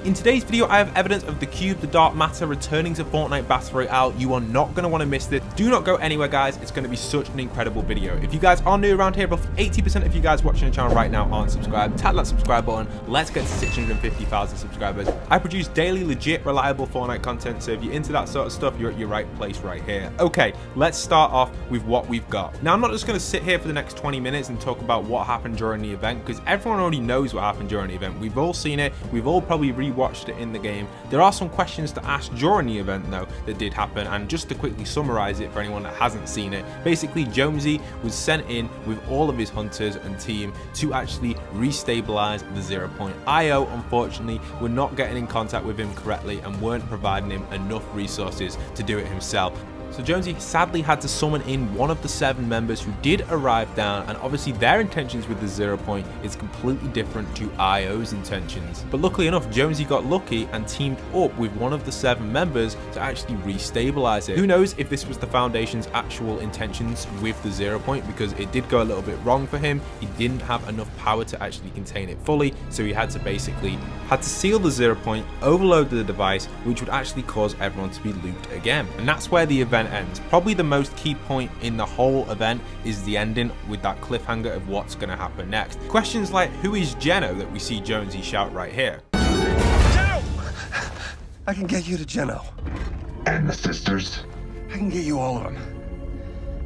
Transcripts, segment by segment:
In today's video, I have evidence of the cube, the dark matter, returning to Fortnite Battle Royale. You are not going to want to miss this. Do not go anywhere, guys. It's going to be such an incredible video. If you guys are new around here, roughly 80% of you guys watching the channel right now aren't subscribed. Tap that subscribe button. Let's get to 650,000 subscribers. I produce daily, legit, reliable Fortnite content, so if you're into that sort of stuff, you're at your right place right here. Okay, let's start off with what we've got. Now, I'm not just going to sit here for the next 20 minutes and talk about what happened during the event, because everyone already knows what happened during the event. We've all seen it. We've all probably rewatched it in the game. There are some questions to ask during the event, though, that did happen, and just to quickly summarize it for anyone that hasn't seen it, basically Jonesy was sent in with all of his hunters and team to actually restabilize the 0 point. IO, unfortunately, were not getting in contact with him correctly and weren't providing him enough resources to do it himself. So Jonesy sadly had to summon in one of the 7 members who did arrive down, and obviously their intentions with the 0 point is completely different to IO's intentions. But luckily enough, Jonesy got lucky and teamed up with one of the 7 members to actually restabilize it. Who knows if this was the Foundation's actual intentions with the 0 point, because it did go a little bit wrong for him. He didn't have enough power to actually contain it fully, so he had to seal the 0 point, overload the device, which would actually cause everyone to be looped again. And that's where the event ends. Probably the most key point in the whole event is the ending, with that cliffhanger of what's going to happen next. Questions like, who is Geno, that we see Jonesy shout right here. Geno! I can get you to Geno. And the sisters? I can get you all of them.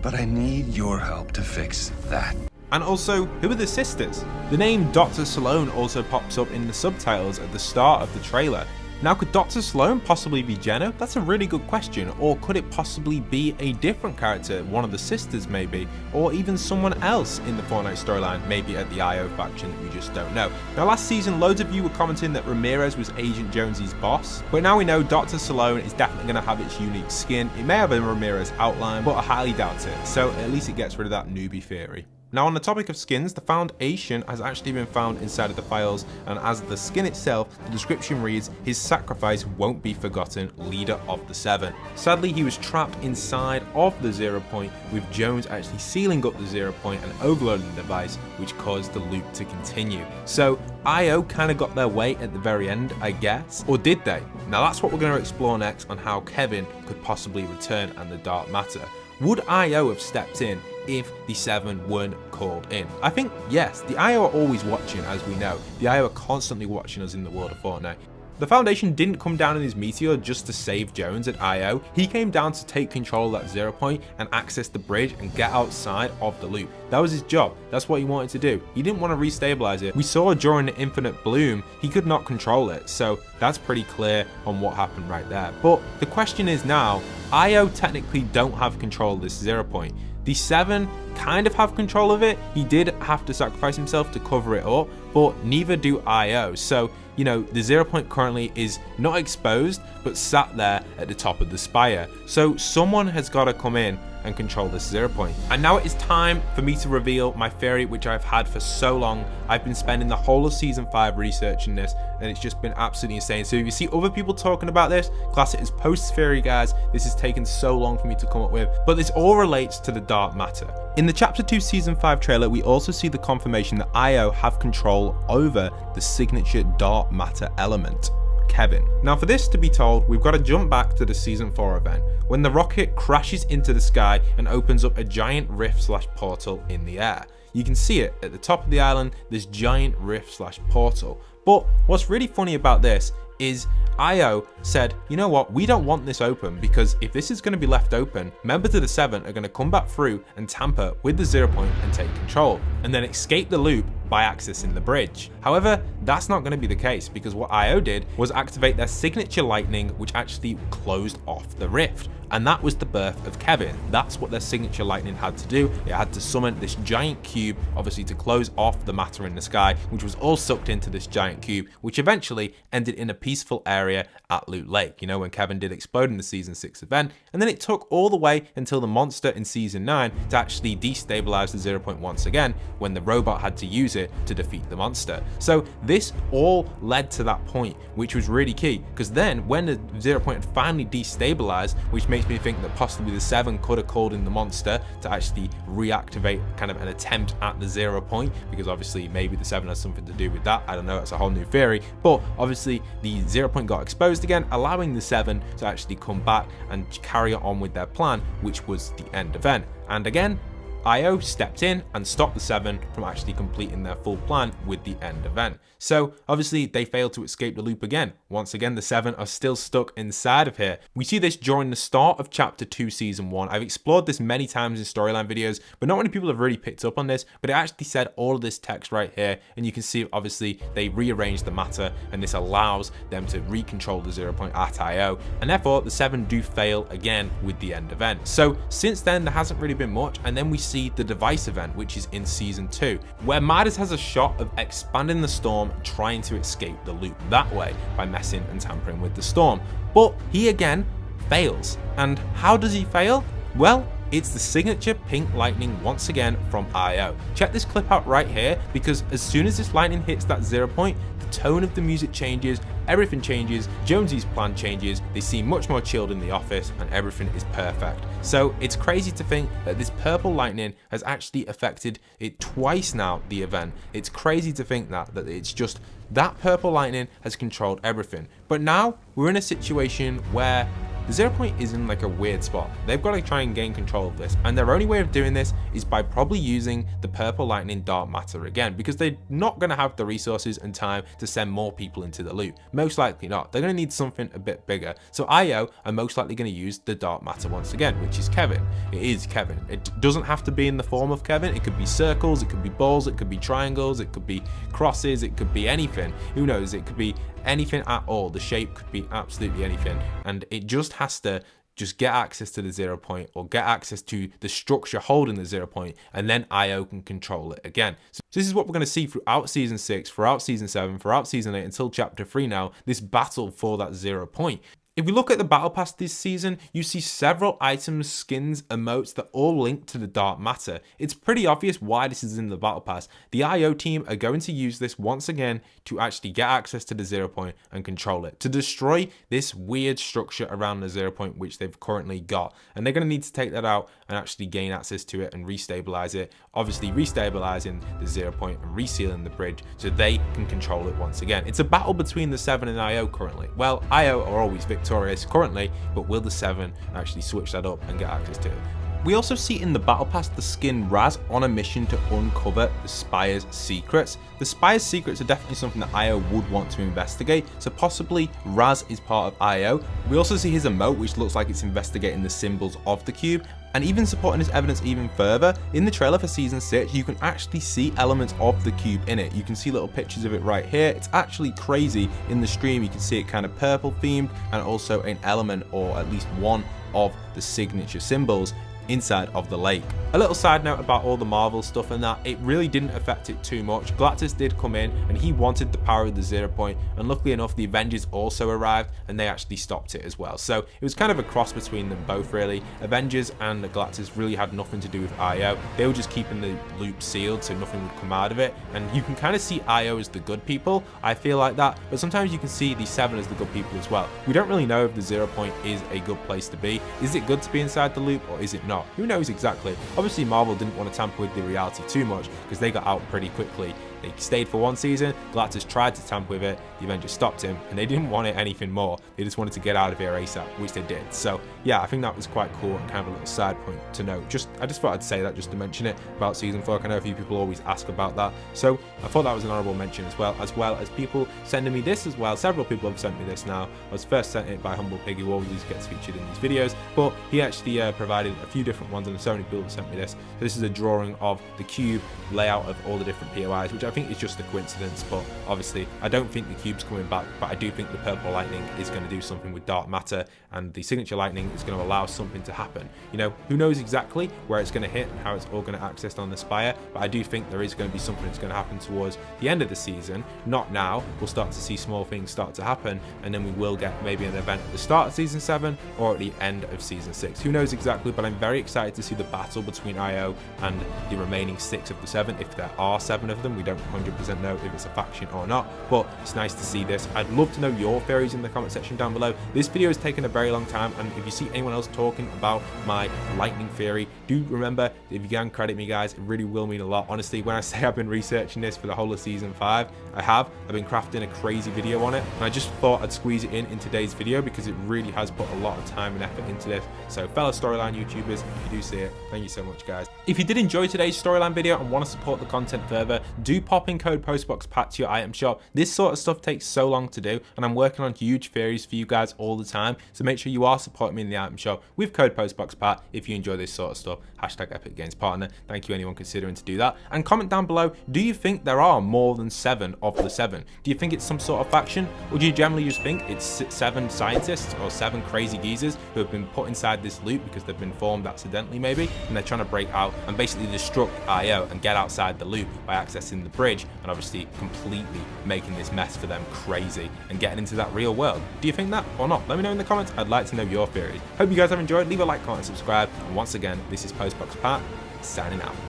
But I need your help to fix that. And also, who are the sisters? The name Dr. Sloan also pops up in the subtitles at the start of the trailer. Now, could Dr. Sloan possibly be Geno? That's a really good question. Or could it possibly be a different character, one of the sisters maybe, or even someone else in the Fortnite storyline, maybe at the IO faction that we just don't know. Now, last season, loads of you were commenting that Ramirez was Agent Jonesy's boss, but now we know Dr. Sloan is definitely going to have its unique skin. It may have a Ramirez outline, but I highly doubt it, so at least it gets rid of that newbie theory. Now, on the topic of skins, the Foundation has actually been found inside of the files, and as the skin itself, the description reads, his sacrifice won't be forgotten, leader of the 7. Sadly, he was trapped inside of the 0 point, with Jones actually sealing up the 0 point and overloading the device, which caused the loop to continue. So IO kind of got their way at the very end, I guess, or did they? Now that's what we're going to explore next on how Kevin could possibly return and the dark matter. Would IO have stepped in if the 7 weren't called in? I think yes. The IO are always watching, as we know. The IO are constantly watching us in the world of Fortnite. The Foundation didn't come down in his meteor just to save Jones and IO. He came down to take control of that 0 point and access the bridge and get outside of the loop. That was his job. That's what he wanted to do. He didn't want to restabilize it. We saw during the Infinite Bloom, he could not control it. So that's pretty clear on what happened right there. But the question is now, IO technically don't have control of this 0 point. The 7 kind of have control of it. He did have to sacrifice himself to cover it up, but neither do IO. So, you know, the 0 point currently is not exposed, but sat there at the top of the spire. So someone has got to come in and control this 0 point. And now it is time for me to reveal my theory, which I've had for so long. I've been spending the whole of season 5 researching this, and it's just been absolutely insane. So if you see other people talking about this, class it as post theory, guys. This has taken so long for me to come up with, but this all relates to the dark matter. In the chapter 2 season 5 trailer, we also see the confirmation that IO have control over the signature dark matter element, Kevin. Now, for this to be told, we've got to jump back to the season 4 event, when the rocket crashes into the sky and opens up a giant rift/portal in the air. You can see it at the top of the island, this giant rift/portal. But what's really funny about this is IO said, you know what, we don't want this open, because if this is going to be left open, members of the 7 are going to come back through and tamper with the 0 point and take control, and then escape the loop by accessing the bridge. However, that's not going to be the case, because what IO did was activate their signature lightning, which actually closed off the rift. And that was the birth of Kevin. That's what their signature lightning had to do. It had to summon this giant cube, obviously to close off the matter in the sky, which was all sucked into this giant cube, which eventually ended in a peaceful area at Loot Lake, you know, when Kevin did explode in the season 6 event. And then it took all the way until the monster in season 9 to actually destabilize the 0 point once again, when the robot had to use it it to defeat the monster. So this all led to that point, which was really key, because then when the 0 point had finally destabilized, which makes me think that possibly the 7 could have called in the monster to actually reactivate kind of an attempt at the 0 point, because obviously maybe the 7 has something to do with that. I don't know, it's a whole new theory, but obviously the 0 point got exposed again, allowing the 7 to actually come back and carry on with their plan, which was the end event. And again, IO stepped in and stopped the 7 from actually completing their full plan with the end event. So obviously they failed to escape the loop again. Once again, the 7 are still stuck inside of here. We see this during the start of chapter 2 season 1. I've explored this many times in storyline videos, but not many people have really picked up on this, but it actually said all of this text right here, and you can see obviously they rearranged the matter, and this allows them to recontrol the 0 point at IO, and therefore the 7 do fail again with the end event. So since then there hasn't really been much, and then we see the device event, which is in season 2, where Midas has a shot of expanding the storm, trying to escape the loop that way by messing and tampering with the storm, but he again fails. And how does he fail? Well, it's the signature pink lightning once again from IO. Check this clip out right here, because as soon as this lightning hits that 0 point, the tone of the music changes, everything changes, Jonesy's plan changes, they seem much more chilled in the office, and everything is perfect. So it's crazy to think that this purple lightning has actually affected it twice now, the event. It's crazy to think that it's just that purple lightning has controlled everything. But now we're in a situation where the 0 point is in like a weird spot. They've got to try and gain control of this, and their only way of doing this is by probably using the purple lightning dark matter again, because they're not going to have the resources and time to send more people into the loop. Most likely not. They're going to need something a bit bigger. So IO are most likely going to use the dark matter once again, which is Kevin. It is Kevin. It doesn't have to be in the form of Kevin. It could be circles, it could be balls, it could be triangles, it could be crosses, it could be anything. Who knows? It could be anything at all. The shape could be absolutely anything, and it just has to just get access to the 0 point, or get access to the structure holding the 0 point, and then IO can control it again. So this is what we're going to see throughout season 6, throughout season 7, throughout season 8 until chapter 3 now, this battle for that 0 point. If we look at the battle pass this season, you see several items, skins, emotes that all link to the dark matter. It's pretty obvious why this is in the battle pass. The IO team are going to use this once again to actually get access to the 0 point and control it, to destroy this weird structure around the 0 point which they've currently got. And they're going to need to take that out and actually gain access to it and restabilize it, obviously restabilizing the 0 point and resealing the bridge so they can control it once again. It's a battle between the 7 and IO currently. Well, IO are always victorious currently, but will the 7 actually switch that up and get access to it? We also see in the battle pass the skin Raz on a mission to uncover the Spire's secrets. The Spire's secrets are definitely something that IO would want to investigate, so possibly Raz is part of IO. We also see his emote, which looks like it's investigating the symbols of the cube, and even supporting his evidence even further. In the trailer for season 6, you can actually see elements of the cube in it. You can see little pictures of it right here. It's actually crazy. In the stream, you can see it kind of purple themed, and also an element, or at least one of the signature symbols inside of the lake. A little side note about all the Marvel stuff and that, it really didn't affect it too much. Galactus did come in and he wanted the power of the 0 point, and luckily enough the Avengers also arrived and they actually stopped it as well. So it was kind of a cross between them both really. Avengers and Galactus really had nothing to do with IO. They were just keeping the loop sealed so nothing would come out of it, and you can kind of see IO as the good people, I feel like that, but sometimes you can see the 7 as the good people as well. We don't really know if the 0 point is a good place to be. Is it good to be inside the loop or is it not? Who knows exactly? Obviously Marvel didn't want to tamper with the reality too much because they got out pretty quickly. They stayed for one season, Galactus tried to tamper with it, the Avengers stopped him, and they didn't want it anything more. They just wanted to get out of here ASAP, which they did. So yeah, I think that was quite cool and kind of a little side point to note. I just thought I'd say that just to mention it about season 4. I know a few people always ask about that, so I thought that was an honorable mention as well as people sending me this as well. Several people have sent me this now. I was first sent it by Humble Piggy, who always gets featured in these videos, but he actually provided a few different ones, and so many people have sent me this. So this is a drawing of the cube layout of all the different POIs, which I think is just a coincidence, but obviously I don't think the cube's coming back, but I do think the purple lightning is going to do something with dark matter, and the signature lightning is going to allow something to happen. You know, who knows exactly where it's going to hit and how it's all going to access on the Spire, but I do think there is going to be something that's going to happen towards the end of the season. Not now. We'll start to see small things start to happen, and then we will get maybe an event at the start of season 7 or at the end of season 6. Who knows exactly, but I'm very excited to see the battle between IO and the remaining 6 of the 7, if there are 7 of them. We don't 100% know if it's a faction or not, but it's nice to see this. I'd love to know your theories in the comment section down below. This video has taken a very long time, and if you see anyone else talking about my lightning theory, do remember, if you can credit me, guys, it really will mean a lot. Honestly, when I say I've been researching this for the whole of season 5, I've been crafting a crazy video on it, and I just thought I'd squeeze it in today's video because it really has put a lot of time and effort into this. So fellow storyline YouTubers, if you do see it, thank you so much, guys. If you did enjoy today's storyline video and want to support the content further, do pop in code POSTBOXPAT to your item shop. This sort of stuff takes so long to do, and I'm working on huge theories for you guys all the time, so make sure you are supporting me in the item shop with code POSTBOXPAT if you enjoy this sort of stuff. Hashtag Epic Games Partner. Thank you anyone considering to do that. And comment down below, do you think there are more than 7 of the 7? Do you think it's some sort of faction, or do you generally just think it's 7 scientists or 7 crazy geezers who have been put inside this loop because they've been formed accidentally maybe, and they're trying to break out and basically destruct IO and get outside the loop by accessing the bridge and obviously completely making this mess for them crazy and getting into that real world? Do you think that or not? Let me know in the comments. I'd like to know your theories. Hope you guys have enjoyed. Leave a like, comment, and subscribe. And once again, this is PostBox Pat signing out.